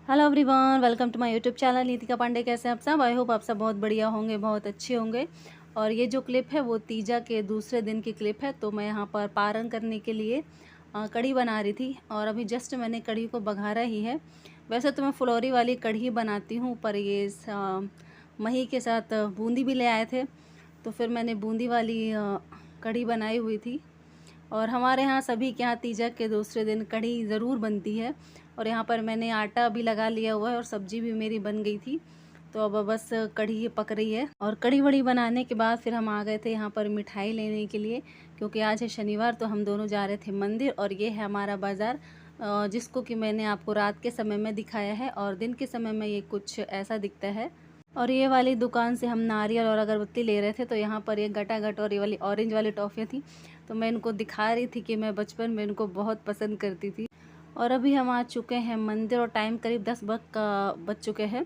Hello everyone, welcome to my YouTube channel Nitika Pandey. कैसे हैं आप सब? आई होप आप सब बहुत बढ़िया होंगे, बहुत अच्छे होंगे। और ये जो क्लिप है वो तीजा के दूसरे दिन की क्लिप है। तो मैं यहाँ पर पारण करने के लिए कढ़ी बना रही थी और अभी जस्ट मैंने कढ़ी को बघारा ही है। वैसे तो मैं फुलौरी वाली कढ़ी बनाती हूँ, पर ये मही के साथ बूंदी भी ले आए थे, तो फिर मैंने बूंदी वाली कढ़ी बनाई हुई थी। और हमारे यहाँ सभी के यहाँ तीजा के दूसरे दिन कढ़ी ज़रूर बनती है। और यहाँ पर मैंने आटा भी लगा लिया हुआ है और सब्जी भी मेरी बन गई थी। तो अब बस कढ़ी पक रही है। और कढ़ी वड़ी बनाने के बाद फिर हम आ गए थे यहाँ पर मिठाई लेने के लिए, क्योंकि आज है शनिवार। तो हम दोनों जा रहे थे मंदिर, और ये है हमारा बाज़ार, जिसको कि मैंने आपको रात के समय में दिखाया है और दिन के समय में ये कुछ ऐसा दिखता है। और ये वाली दुकान से हम नारियल और अगरबत्ती ले रहे थे। तो यहाँ पर ये गटागट और ये वाली ऑरेंज वाली टॉफ़ियाँ थी, तो मैं इनको दिखा रही थी कि मैं बचपन में इनको बहुत पसंद करती थी। और अभी हम आ चुके हैं मंदिर और टाइम करीब 10 बज चुके हैं,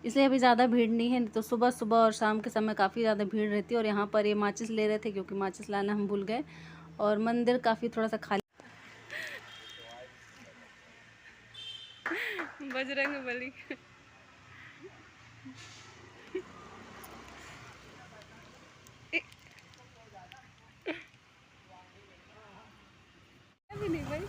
इसलिए अभी ज़्यादा भीड़ नहीं है। तो सुबह सुबह और शाम के समय काफ़ी ज़्यादा भीड़ रहती है। और यहाँ पर ये माचिस ले रहे थे, क्योंकि माचिस लाना हम भूल गए। और मंदिर काफ़ी थोड़ा सा खाली। बजरंगबली अभी नहीं भाई।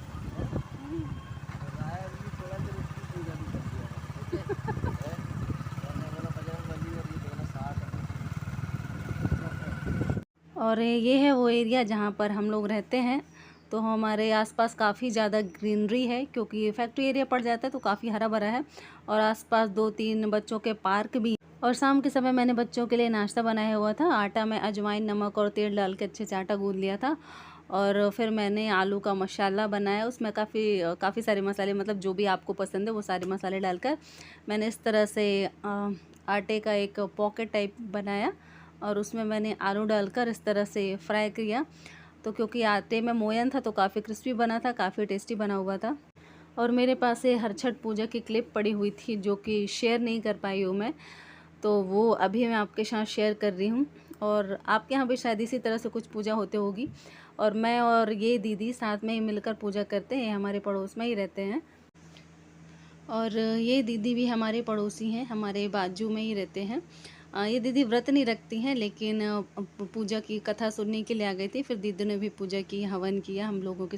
और ये है वो एरिया जहाँ पर हम लोग रहते हैं। तो हमारे आसपास काफ़ी ज़्यादा ग्रीनरी है, क्योंकि फैक्ट्री एरिया पड़ जाता है, तो काफ़ी हरा भरा है। और आसपास 2-3 बच्चों के पार्क भी। और शाम के समय मैंने बच्चों के लिए नाश्ता बनाया हुआ था। आटा में अजवाइन, नमक और तेल डाल के अच्छे से आटा गूँथ लिया था। और फिर मैंने आलू का मसाला बनाया, उसमें काफ़ी सारे मसाले, मतलब जो भी आपको पसंद है वो सारे मसाले डालकर मैंने इस तरह से आटे का एक पॉकेट टाइप बनाया। और उसमें मैंने आलू डालकर इस तरह से फ्राई किया। तो क्योंकि आटे में मोयन था तो काफ़ी क्रिस्पी बना था, काफ़ी टेस्टी बना हुआ था। और मेरे पास ये हर छठ पूजा की क्लिप पड़ी हुई थी, जो कि शेयर नहीं कर पाई हूँ मैं, तो वो अभी मैं आपके साथ शेयर कर रही हूँ। और आपके यहाँ भी शायद इसी तरह से कुछ पूजा होते होगी। और मैं और ये दीदी साथ में ही मिलकर पूजा करते हैं, हमारे पड़ोस में ही रहते हैं। और ये दीदी भी हमारे पड़ोसी हैं, हमारे बाजू में ही रहते हैं। ये दीदी व्रत नहीं रखती हैं, लेकिन पूजा की कथा सुनने के लिए आ गई थी। फिर दीदी ने भी पूजा की, हवन किया हम लोगों के।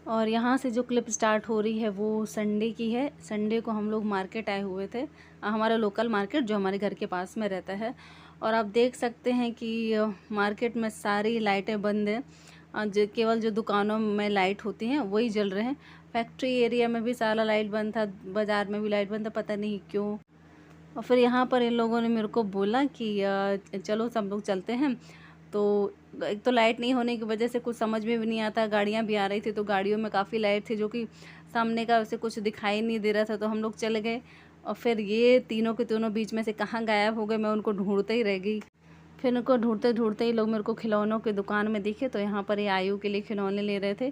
और यहाँ से जो क्लिप स्टार्ट हो रही है वो संडे की है। संडे को हम लोग मार्केट आए हुए थे, हमारा लोकल मार्केट जो हमारे घर के पास में रहता है। और आप देख सकते हैं कि मार्केट में सारी लाइटें बंद हैं। जो केवल जो दुकानों में लाइट होती हैं वही जल रहे हैं। फैक्ट्री एरिया में भी सारा लाइट बंद था, बाज़ार में भी लाइट बंद था, पता नहीं क्यों। और फिर यहाँ पर इन लोगों ने मेरे को बोला कि चलो सब लोग चलते हैं। तो एक तो लाइट नहीं होने की वजह से कुछ समझ में भी नहीं आता, गाड़ियाँ भी आ रही थी तो गाड़ियों में काफ़ी लाइट थी, जो कि सामने का उसे कुछ दिखाई नहीं दे रहा था। तो हम लोग चले गए, और फिर ये तीनों के तीनों बीच में से कहाँ गायब हो गए, मैं उनको ढूंढते ही रह गई। फिर उनको ढूंढते ढूंढते ही लोग मेरे को खिलौनों की दुकान में दिखे, तो यहाँ पर ये आयु के लिए खिलौने ले रहे थे।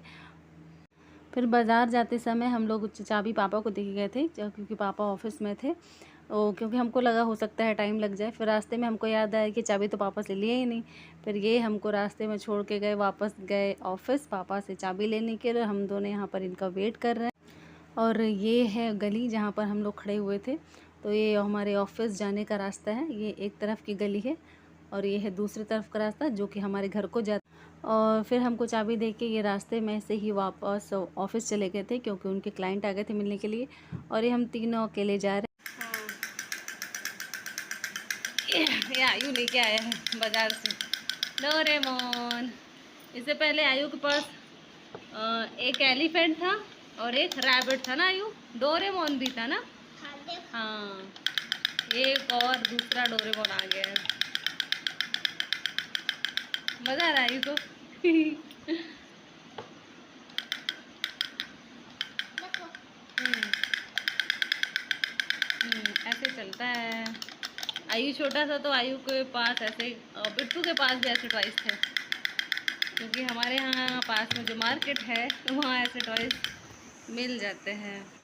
फिर बाज़ार जाते समय हम लोग चाबी पापा को दे के गए थे, क्योंकि पापा ऑफिस में थे। क्योंकि हमको लगा हो सकता है टाइम लग जाए। फिर रास्ते में हमको याद आया कि चाबी तो पापा से लिए ही नहीं। फिर ये हमको रास्ते में छोड़ के गए, वापस गए ऑफिस पापा से चाबी लेने के लिए। हम दोनों यहाँ पर इनका वेट कर रहे हैं। और ये है गली जहाँ पर हम लोग खड़े हुए थे। तो ये हमारे ऑफिस जाने का रास्ता है, ये एक तरफ की गली है। और ये है दूसरी तरफ का रास्ता, जो कि हमारे घर को जाता। और फिर हमको चाबी दे के ये रास्ते में से ही वापस ऑफिस चले गए थे, क्योंकि उनके क्लाइंट आ गए थे मिलने के लिए। और ये हम तीनों अकेले जा रहे हैं। ये आयु लेके आया है बाजार से डोरेमोन। इससे पहले आयु के पास एक एलिफेंट था और एक रैबिट था ना आयु। डोरेमोन भी था ना। हाँ, एक और दूसरा डोरेमोन आ गया है। मज़ा आ रहा है आयु को। ऐसे चलता है। आयु छोटा था तो आयु के पास ऐसे, बिट्टू के पास भी ऐसे टॉयज थे, क्योंकि हमारे यहाँ पास में जो मार्केट है वहाँ ऐसे टॉयज मिल जाते हैं।